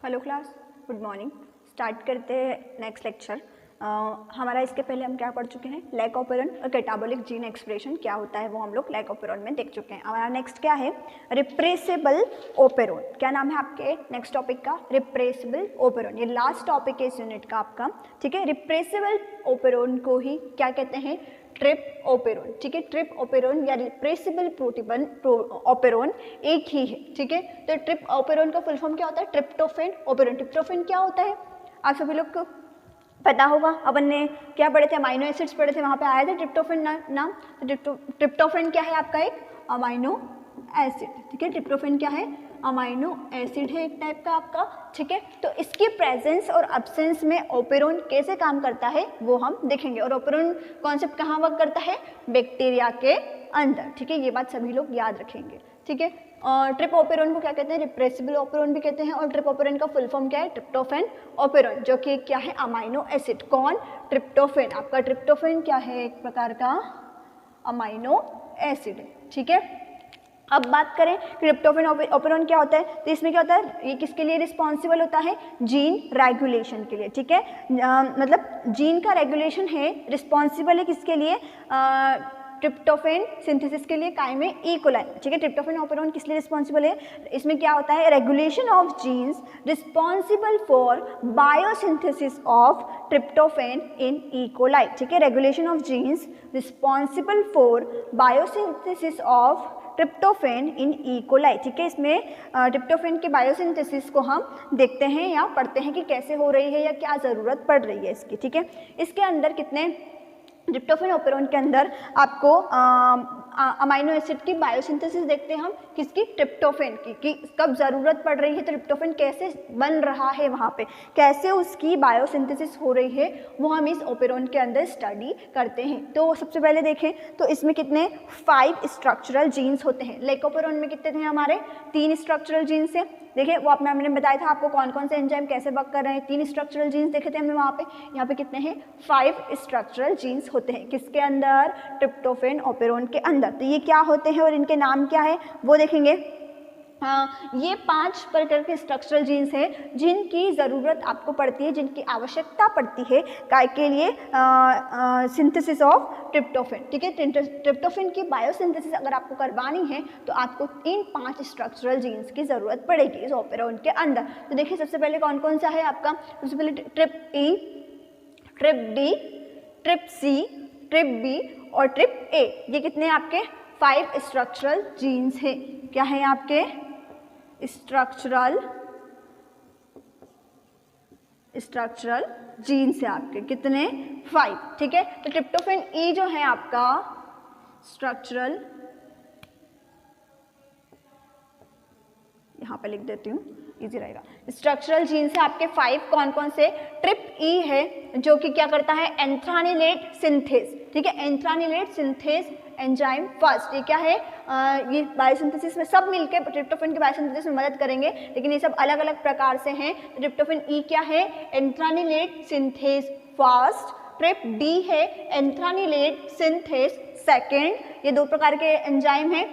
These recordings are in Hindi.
Hello class, good morning. Start करते हैं नेक्स्ट लेक्चर। हमारा इसके पहले हम क्या पढ़ चुके हैं, लैक ऑपेरॉन और कैटाबोलिक जीन एक्सप्रेशन क्या होता है वो हम लोग लैक ऑपेरॉन में देख चुके हैं। हमारा नेक्स्ट क्या है, रिप्रेसिबल ओपेरॉन। क्या नाम है आपके नेक्स्ट टॉपिक का, रिप्रेसिबल ओपेरॉन। ये लास्ट टॉपिक है इस यूनिट का आपका, ठीक है। रिप्रेसिबल ओपेरॉन को ही क्या कहते हैं, ट्रिप ओपेरॉन, ठीक है। ट्रिप ओपेरॉन या रिप्रेसिबल ओपेरॉन एक ही है, ठीक है। तो ट्रिप ओपेरॉन का फुल फॉर्म क्या होता है, ट्रिप्टोफैन ओपेरॉन। ट्रिप्टोफैन क्या होता है आप सभी लोग को पता होगा, अपन ने क्या पढ़े थे, अमाइनो एसिड्स पढ़े थे, वहाँ पे आया था ट्रिप्टोफैन नाम। तो ट्रिप्टोफैन क्या है आपका, एक अमाइनो एसिड, ठीक है। ट्रिप्टोफैन क्या है, अमाइनो एसिड है एक टाइप का आपका, ठीक है। तो इसकी प्रेजेंस और अब्सेंस में ओपेरॉन कैसे काम करता है वो हम देखेंगे। और ओपेरॉन कॉन्सेप्ट कहाँ वर्क करता है, बैक्टीरिया के अंदर, ठीक है। ये बात सभी लोग याद रखेंगे, ठीक है। और ट्रिप ओपेरॉन को क्या कहते हैं, रिप्रेसिबल ओपेरॉन भी कहते हैं। और ट्रिप ओपेरॉन का फुल फॉर्म क्या है, ट्रिप्टोफैन ओपेरॉन, जो कि क्या है, अमाइनो एसिड। कौन, ट्रिप्टोफैन। आपका ट्रिप्टोफैन क्या है, एक प्रकार का अमाइनो एसिड है, ठीक है। अब बात करें ट्रिप्टोफैन ओपेरॉन क्या होता है, तो इसमें क्या होता है, ये किसके लिए रिस्पॉन्सिबल होता है, जीन रेगुलेशन के लिए, ठीक है। मतलब जीन का रेगुलेशन है, रिस्पॉन्सिबल है किसके लिए, ट्रिप्टोफैन सिंथेसिस के लिए, काय में, ई कोलाई, ठीक है। ट्रिप्टोफैन ओपेरॉन किस लिए रिस्पॉन्सिबल है, इसमें क्या होता है, regulation of genes responsible for biosynthesis of tryptophan in E coli, ठीक है। Regulation of genes responsible for biosynthesis of tryptophan in E coli, ठीक है। इसमें ट्रिप्टोफैन के बायोसिंथेसिस को हम देखते हैं या पढ़ते हैं कि कैसे हो रही है या क्या ज़रूरत पड़ रही है इसकी, ठीक है। इसके अंदर कितने, ट्रिप्टोफैन ओपेरॉन के अंदर आपको अमाइनो एसिड की बायोसिंथेसिस देखते हैं हम, किसकी, ट्रिप्टोफैन की, कि कब ज़रूरत पड़ रही है, ट्रिप्टोफैन कैसे बन रहा है वहाँ पे, कैसे उसकी बायोसिंथेसिस हो रही है, वो हम इस ओपेरॉन के अंदर स्टडी करते हैं। तो सबसे पहले देखें तो इसमें कितने 5 स्ट्रक्चरल जीन्स होते हैं। लैक ओपेरॉन में कितने थे हमारे, 3 स्ट्रक्चरल जीन्स है। देखिए वो अपने हमने बताया था आपको कौन कौन से एंजाइम कैसे वर्क कर रहे हैं, 3 स्ट्रक्चरल जीन्स देखे थे हमने वहाँ पे। यहाँ पे कितने हैं, 5 स्ट्रक्चरल जीन्स होते हैं, किसके अंदर, ट्रिप्टोफैन ओपेरॉन के अंदर। तो ये क्या होते हैं और इनके नाम क्या है वो देखेंगे। ये 5 प्रकार के स्ट्रक्चरल जीन्स हैं जिनकी ज़रूरत आपको पड़ती है, जिनकी आवश्यकता पड़ती है काय के लिए, सिंथेसिस ऑफ ट्रिप्टोफैन, ठीक है। ट्रिप्टोफैन की बायोसिंथेसिस अगर आपको करवानी है तो आपको इन 5 स्ट्रक्चरल जीन्स की ज़रूरत पड़ेगी इस ओपेरॉन के अंदर। तो देखिए सबसे पहले कौन कौन सा है आपका, सबसे पहले ट्रिप ई, ट्रिप डी, ट्रिप सी, ट्रिप बी और ट्रिप ए। ये कितने आपके 5 स्ट्रक्चरल जीन्स हैं। क्या है आपके स्ट्रक्चरल जीन्स है आपके, कितने, 5, ठीक है। तो ट्रिप्टोफैन ई जो है आपका स्ट्रक्चरल, यहाँ पे लिख देती हूँ इजी रहेगा, स्ट्रक्चरल जीन्स है आपके 5, कौन कौन से, ट्रिप ई है जो कि क्या करता है, एंथ्रानिलेट सिंथेस, ठीक है। एंथ्रानिलेट सिंथेस एंजाइम फर्स्ट, ये क्या है, ये बायोसिंथेसिस में सब मिलकर ट्रिप्टोफैन की बायोसिंथेसिस में मदद करेंगे, लेकिन ये सब अलग अलग प्रकार से हैं। ट्रिप्टोफैन ई क्या है, एंथ्रानिलेट सिंथेस फर्स्ट, ट्रिप डी है एंथ्रानिलेट सिंथेस सेकेंड। ये 2 प्रकार के एंजाइम हैं,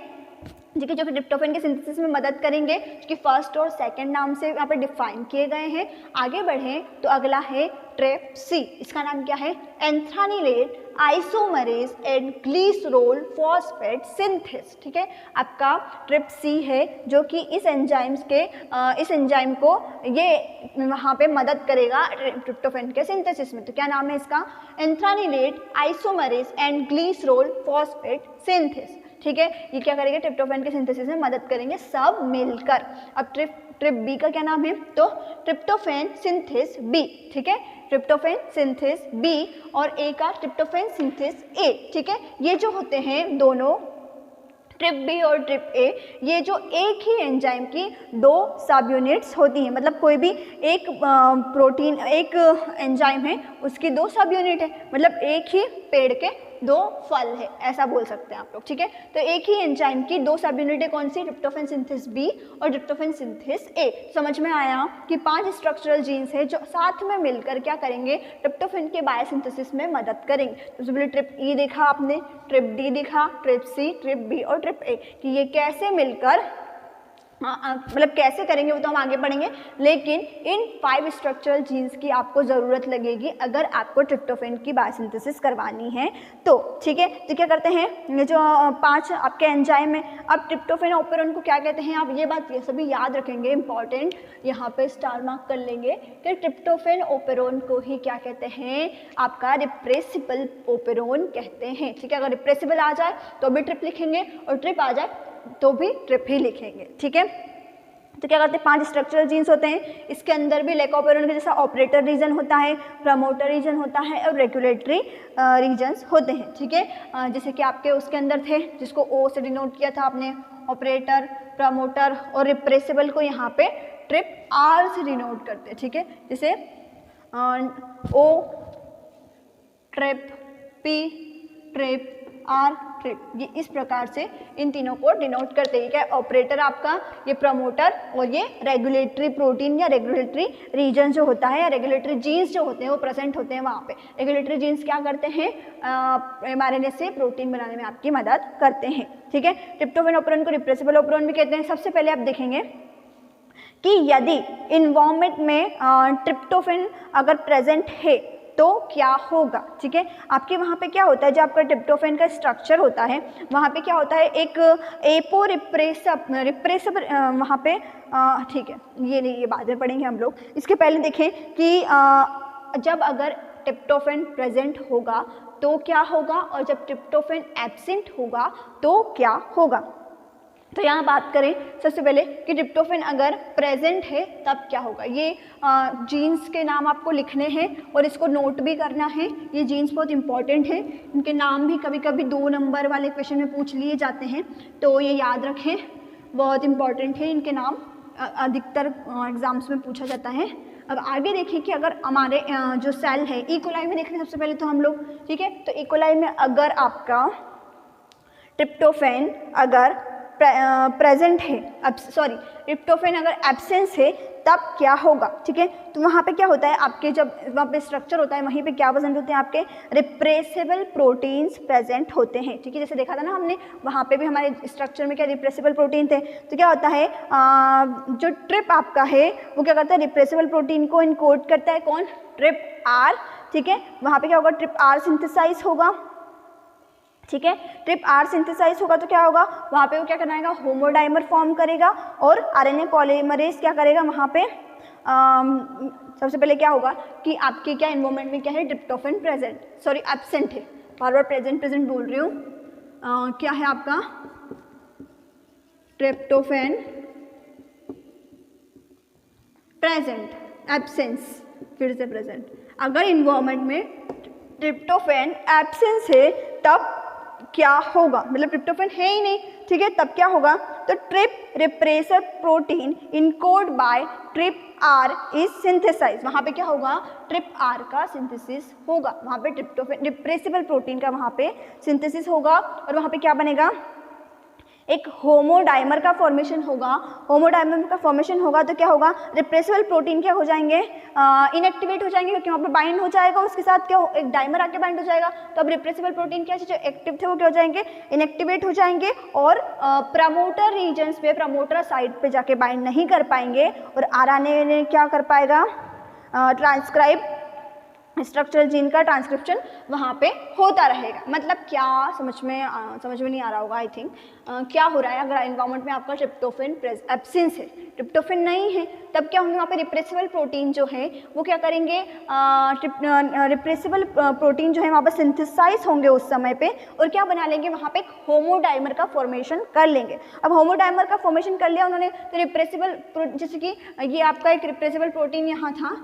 ठीक है, जो कि ट्रिप्टोफैन के सिंथेसिस में मदद करेंगे, जो कि फर्स्ट और सेकंड नाम से यहाँ पर डिफाइन किए गए हैं। आगे बढ़ें तो अगला है ट्रिप सी, इसका नाम क्या है, anthranilate isomerase and glycerol phosphate synthase, ठीक है। आपका ट्रिप सी है जो कि इस एंजाइम को ये वहाँ पे मदद करेगा ट्रिप्टोफैन के सिंथेसिस में। तो क्या नाम है इसका, anthranilate isomerase and glycerol phosphate synthase, ठीक है। ये क्या करेंगे, ट्रिप्टोफैन के सिंथेसिस में मदद करेंगे सब मिलकर। अब ट्रिप बी का क्या नाम है, तो ट्रिप्टोफैन सिंथेस बी, ठीक है। ट्रिप्टोफैन सिंथेस बी और ए का ट्रिप्टोफैन सिंथेस ए, ठीक है। ये जो होते हैं दोनों, ट्रिप बी और ट्रिप ए, ये जो एक ही एंजाइम की 2 सब यूनिट्स होती हैं, मतलब कोई भी एक प्रोटीन, एक एंजाइम है उसकी 2 सब यूनिट है, मतलब एक ही पेड़ के 2 फल है, ऐसा बोल सकते हैं आप लोग, ठीक है। तो एक ही एंजाइम की 2 सब यूनिट है, कौन सी, ट्रिप्टोफैन सिंथेस बी और ट्रिप्टोफैन सिंथेस ए। समझ में आया कि 5 स्ट्रक्चरल जीन्स है जो साथ में मिलकर क्या करेंगे, ट्रिप्टोफैन के बायोसिंथेसिस में मदद करेंगे। तो सबसे पहले ट्रिप ई देखा आपने, ट्रिप डी दिखा, ट्रिप सी, ट्रिप बी और ट्रिप ए, कि ये कैसे मिलकर मतलब कैसे करेंगे वो तो हम आगे पढ़ेंगे, लेकिन इन 5 स्ट्रक्चरल जीन्स की आपको ज़रूरत लगेगी अगर आपको ट्रिप्टोफैन की बायोसिंथेसिस करवानी है तो, ठीक है। तो क्या करते हैं, ये जो 5 आपके एंजाइम है, अब ट्रिप्टोफैन ऑपेरॉन को क्या कहते हैं, आप ये बात ये सभी याद रखेंगे, इंपॉर्टेंट, यहाँ पे स्टार मार्क कर लेंगे कि ट्रिप्टोफैन ऑपेरॉन को ही क्या कहते हैं, आपका रिप्रेसिबल ऑपेरॉन कहते हैं, ठीक है। अगर रिप्रेसिबल आ जाए तो भी ट्रिप लिखेंगे और ट्रिप आ जाए तो भी ट्रिप ही लिखेंगे, ठीक है। तो क्या करते हैं, 5 स्ट्रक्चरल जीन्स होते हैं, इसके अंदर भी लेकोपेरोन के जैसा ऑपरेटर रीजन होता है, प्रमोटर रीजन होता है और रेगुलेटरी रीजन्स होते हैं, ठीक है। जैसे कि आपके उसके अंदर थे जिसको ओ से डिनोट किया था आपने, ऑपरेटर, प्रमोटर और रिप्रेसिबल को यहाँ पे ट्रिप आर से डिनोट करते हैं, ठीक है। जैसे O trip, P trip, R trip, ये इस प्रकार से इन तीनों को डिनोट करते हैं, क्या ऑपरेटर आपका, ये प्रमोटर और ये रेगुलेटरी प्रोटीन या रेगुलेटरी रीजन जो होता है या रेगुलेटरी जीन्स जो होते हैं वो प्रेजेंट होते हैं वहाँ पे। रेगुलेटरी जीन्स क्या करते हैं, mRNA से प्रोटीन बनाने में आपकी मदद करते हैं, ठीक है। ट्रिप्टोफैन ऑपेरॉन को रिप्रेसिबल ऑपेरॉन भी कहते हैं। सबसे पहले आप देखेंगे कि यदि इन्वायरमेंट में ट्रिप्टोफैन अगर प्रेजेंट है तो क्या होगा, ठीक है। आपके वहाँ पे क्या होता है, जो आपका ट्रिप्टोफैन का स्ट्रक्चर होता है वहाँ पे क्या होता है, एक एपो रिप्रेसिबल वहाँ पे, ठीक है, ये बाद में पढ़ेंगे हम लोग। इसके पहले देखें कि जब अगर ट्रिप्टोफैन प्रेजेंट होगा तो क्या होगा और जब ट्रिप्टोफैन एब्सेंट होगा तो क्या होगा। तो यहाँ बात करें सबसे पहले कि ट्रिप्टोफैन अगर प्रेजेंट है तब क्या होगा। ये जीन्स के नाम आपको लिखने हैं और इसको नोट भी करना है, ये जीन्स बहुत इंपॉर्टेंट है, इनके नाम भी कभी कभी 2 नंबर वाले क्वेश्चन में पूछ लिए जाते हैं, तो ये याद रखें, बहुत इंपॉर्टेंट है, इनके नाम अधिकतर एग्जाम्स में पूछा जाता है। अब आगे देखें कि अगर हमारे जो सेल है, इकोलाई में देख रहे हैं सबसे पहले तो हम लोग, ठीक है। तो इकोलाई में अगर आपका ट्रिप्टोफैन अगर प्रेजेंट है, अब सॉरी ट्रिप्टोफैन अगर एब्सेंस है तब क्या होगा, ठीक है। तो वहाँ पे क्या होता है, आपके जब वहाँ पे स्ट्रक्चर होता है वहीं पे क्या प्रेजेंट होते हैं, आपके रिप्रेसिबल प्रोटीन्स प्रेजेंट होते हैं, ठीक है। जैसे देखा था ना हमने, वहाँ पे भी हमारे स्ट्रक्चर में क्या रिप्रेसिबल प्रोटीन थे। तो क्या होता है, जो ट्रिप आपका है वो क्या करता है, रिप्रेसिबल प्रोटीन को इनकोड करता है, कौन, ट्रिप आर, ठीक है। वहाँ पे क्या होगा, ट्रिप आर सिंथेसाइज होगा, ठीक है। ट्रिप आर सिंथेसाइज होगा तो क्या होगा, वहाँ पे वो क्या कराएगा, होमोडाइमर फॉर्म करेगा और आरएनए पॉलीमरेज क्या करेगा वहाँ पे, सबसे पहले क्या होगा कि आपके क्या एनवायरमेंट में क्या है, ट्रिप्टोफैन प्रेजेंट, सॉरी एब्सेंट है, बार बार प्रेजेंट बोल रही हूँ, क्या है आपका ट्रिप्टोफैन प्रेजेंट, एब्सेंस, फिर से प्रेजेंट। अगर इन्वायरमेंट में ट्रिप्टोफैन एब्सेंस है तब क्या होगा, मतलब ट्रिप्टोफैन है ही नहीं, ठीक है, तब क्या होगा, तो trp repressor protein encode by trp R is synthesize. वहाँ पे क्या होगा, ट्रिप आर का सिंथेसिस होगा, वहाँ पे ट्रिप्टोफैन रिप्रेसिबल प्रोटीन का वहाँ पे सिंथेसिस होगा और वहाँ पे क्या बनेगा, एक होमोडाइमर का फॉर्मेशन होगा। होमोडाइमर का फॉर्मेशन होगा तो क्या होगा, रिप्रेसिबल प्रोटीन क्या हो जाएंगे, इनएक्टिवेट हो जाएंगे, क्योंकि वहाँ पे बाइंड हो जाएगा, उसके साथ क्या एक डाइमर आके बाइंड हो जाएगा। तो अब रिप्रेसिबल प्रोटीन क्या जो एक्टिव थे वो क्या हो जाएंगे, इनएक्टिवेट हो जाएंगे और प्रमोटर रीजन्स पे, प्रमोटर साइड पे जाके बाइंड नहीं कर पाएंगे और आरएनए क्या कर पाएगा, ट्रांसक्राइब स्ट्रक्चरल जीन का ट्रांसक्रिप्शन वहाँ पे होता रहेगा। मतलब क्या समझ में नहीं आ रहा होगा आई थिंक, क्या हो रहा है, अगर एनवायरमेंट में आपका ट्रिप्टोफैन एब्सेंस है, ट्रिप्टोफैन नहीं है, तब क्या होंगे वहाँ पे रिप्रेसिबल प्रोटीन जो है वो क्या करेंगे, रिप्रेसिबल प्रोटीन जो है वहाँ पे सिंथेसाइज होंगे उस समय पे और क्या बना लेंगे, वहाँ पे एक होमोडाइमर का फॉर्मेशन कर लेंगे। अब होमोडाइमर का फॉर्मेशन कर लिया उन्होंने, तो रिप्रेसिबल, जैसे कि ये आपका एक रिप्रेसिबल प्रोटीन यहाँ था,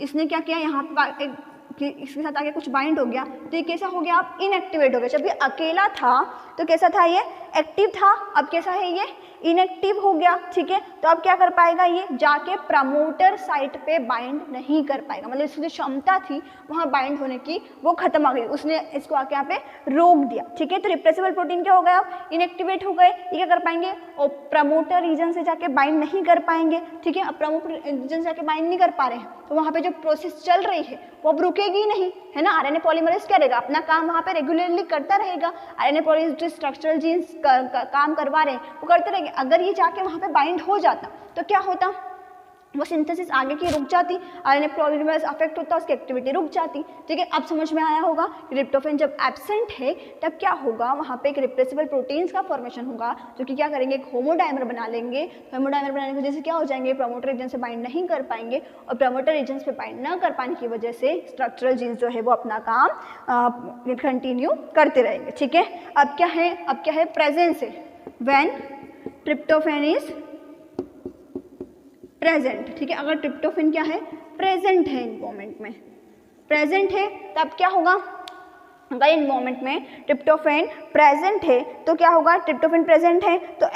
इसने क्या किया, यहाँ पे कि इसके साथ आगे कुछ बाइंड हो गया, तो ये कैसा हो गया, आप इनएक्टिवेट हो गया। जब ये अकेला था तो कैसा था, ये एक्टिव था, अब कैसा है, ये इनएक्टिव हो गया, ठीक है। तो अब क्या कर पाएगा, ये जाके प्रमोटर साइट पे बाइंड नहीं कर पाएगा, मतलब इसकी जो क्षमता थी वहाँ बाइंड होने की वो खत्म आ गई, उसने इसको आके यहाँ पे रोक दिया, ठीक है। तो रिप्रेसिबल प्रोटीन क्या हो गया, इनएक्टिवेट हो गए, ये क्या कर पाएंगे, और प्रमोटर रीजन से जाके बाइंड नहीं कर पाएंगे, ठीक है। अब प्रमोटर रीजन से जाके बाइंड नहीं कर पा रहे हैं तो वहाँ पे जो प्रोसेस चल रही है वो अब रुकेगी नहीं, है ना। आरएनए पॉलीमरेज क्या रहेगा, अपना काम वहाँ पे रेगुलरली करता रहेगा। आरएनए पॉलीमरेज जो स्ट्रक्चरल जीन्स काम करवा रहे हैं वो करते रहेंगे। अगर ये जाके वहाँ पे बाइंड हो जाता तो क्या होता, वो सिंथेसिस आगे की रुक जाती, आरएनए पॉलीमरेज अफेक्ट होता, उसकी एक्टिविटी रुक जाती। ठीक है, अब समझ में आया होगा कि ट्रिप्टोफैन जब एब्सेंट है तब क्या होगा, वहाँ पे एक रिप्रेसिबल प्रोटीन्स का फॉर्मेशन होगा जो कि क्या करेंगे, एक होमोडाइमर बना लेंगे। होमोडाइमर बनाने की वजह से क्या हो जाएंगे, प्रमोटर रीजन से बाइंड नहीं कर पाएंगे और प्रमोटर रीजन पे बाइंड न कर पाने की वजह से स्ट्रक्चरल जीन्स जो है वो अपना काम कंटिन्यू करते रहेंगे। ठीक है, अब क्या है प्रेजेंस है, व्हेन ट्रिप्टोफैन इज प्रेजेंट। ठीक है, अगर ट्रिप्टोफैन क्या है, प्रेजेंट है इन्वायरमेंट में, प्रेजेंट है तब क्या होगा, अगर इन्वायरमेंट में ट्रिप्टोफैन प्रेजेंट है तो क्या होगा, ट्रिप्टोफैन प्रेजेंट है तो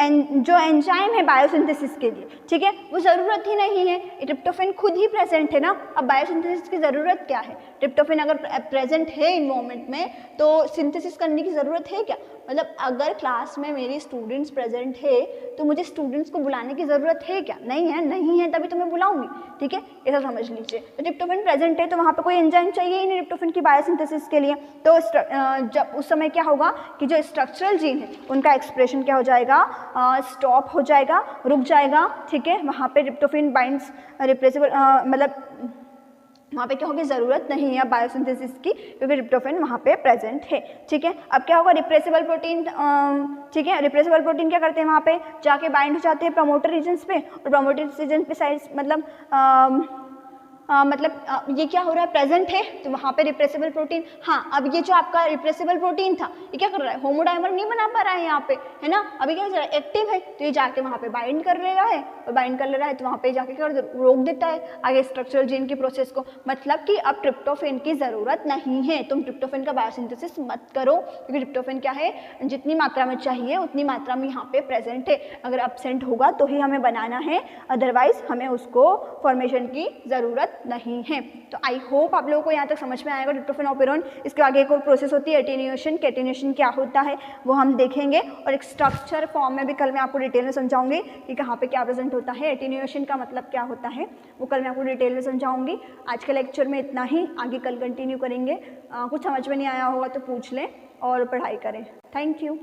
जो एंजाइम है बायोसिंथेसिस के लिए, ठीक है, वो ज़रूरत ही नहीं है, ट्रिप्टोफैन खुद ही प्रेजेंट है ना। अब बायोसिंथेसिस की ज़रूरत क्या है, ट्रिप्टोफैन अगर प्रेजेंट है इन्वायरमेंट में तो सिंथेसिस करने की ज़रूरत है क्या, मतलब अगर क्लास में मेरी स्टूडेंट्स प्रेजेंट है तो मुझे स्टूडेंट्स को बुलाने की ज़रूरत है क्या, नहीं है तभी तो मैं बुलाऊंगी। ठीक है, ऐसा समझ लीजिए। तो ट्रिप्टोफैन प्रेजेंट है तो वहाँ पे कोई एंजाइम चाहिए ही नहीं ट्रिप्टोफैन की बायोसिंथेसिस के लिए, तो जब उस समय क्या होगा कि जो स्ट्रक्चरल जीन है उनका एक्सप्रेशन क्या हो जाएगा, स्टॉप हो जाएगा, रुक जाएगा। ठीक है, वहाँ पे ट्रिप्टोफैन बाइंड्स रिप्लेसेबल, मतलब वहाँ पे क्या होगी, ज़रूरत नहीं है बायोसिंथेसिस की क्योंकि ट्रिप्टोफैन वहाँ पे प्रेजेंट है। ठीक है, अब क्या होगा, रिप्रेसिबल प्रोटीन, ठीक है, रिप्रेसिबल प्रोटीन क्या करते हैं, वहाँ पे जाके बाइंड हो जाते हैं प्रमोटर रीजन्स पे और प्रमोटर रीजन पे साइड मतलब ये क्या हो रहा है, प्रेजेंट है तो वहाँ पे रिप्रेसिबल प्रोटीन। हाँ, अब ये जो आपका रिप्रेसिबल प्रोटीन था ये क्या कर रहा है, होमोडाइमर नहीं बना पा रहा है यहाँ पे, है ना, अभी क्या हो रहा है, एक्टिव है तो ये जाके वहाँ पे बाइंड कर ले रहा है और बाइंड कर ले रहा है तो वहाँ पे जाके क्या रोक देता है आगे स्ट्रक्चरल जीन की प्रोसेस को। मतलब कि अब ट्रिप्टोफैन की ज़रूरत नहीं है, तुम ट्रिप्टोफैन का बायोसिंथेसिस मत करो क्योंकि ट्रिप्टोफैन क्या है, जितनी मात्रा में चाहिए उतनी मात्रा में यहाँ पे प्रेजेंट है, अगर एब्सेंट होगा तो ही हमें बनाना है, अदरवाइज हमें उसको फॉर्मेशन की ज़रूरत नहीं है। तो आई होप आप लोगों को यहाँ तक समझ में आएगा ट्रिप्टोफैन ऑपेरॉन। इसके आगे एक और प्रोसेस होती है एटेन्यूएशन, कैटेन्यूएशन क्या होता है वो हम देखेंगे और एक स्ट्रक्चर फॉर्म में भी कल मैं आपको डिटेल में समझाऊंगी कि कहाँ पे क्या प्रेजेंट होता है, एटेन्यूएशन का मतलब क्या होता है वो कल मैं आपको डिटेल में समझाऊंगी। आज के लेक्चर में इतना ही, आगे कल कंटिन्यू करेंगे। कुछ समझ में नहीं आया होगा तो पूछ लें और पढ़ाई करें। Thank you.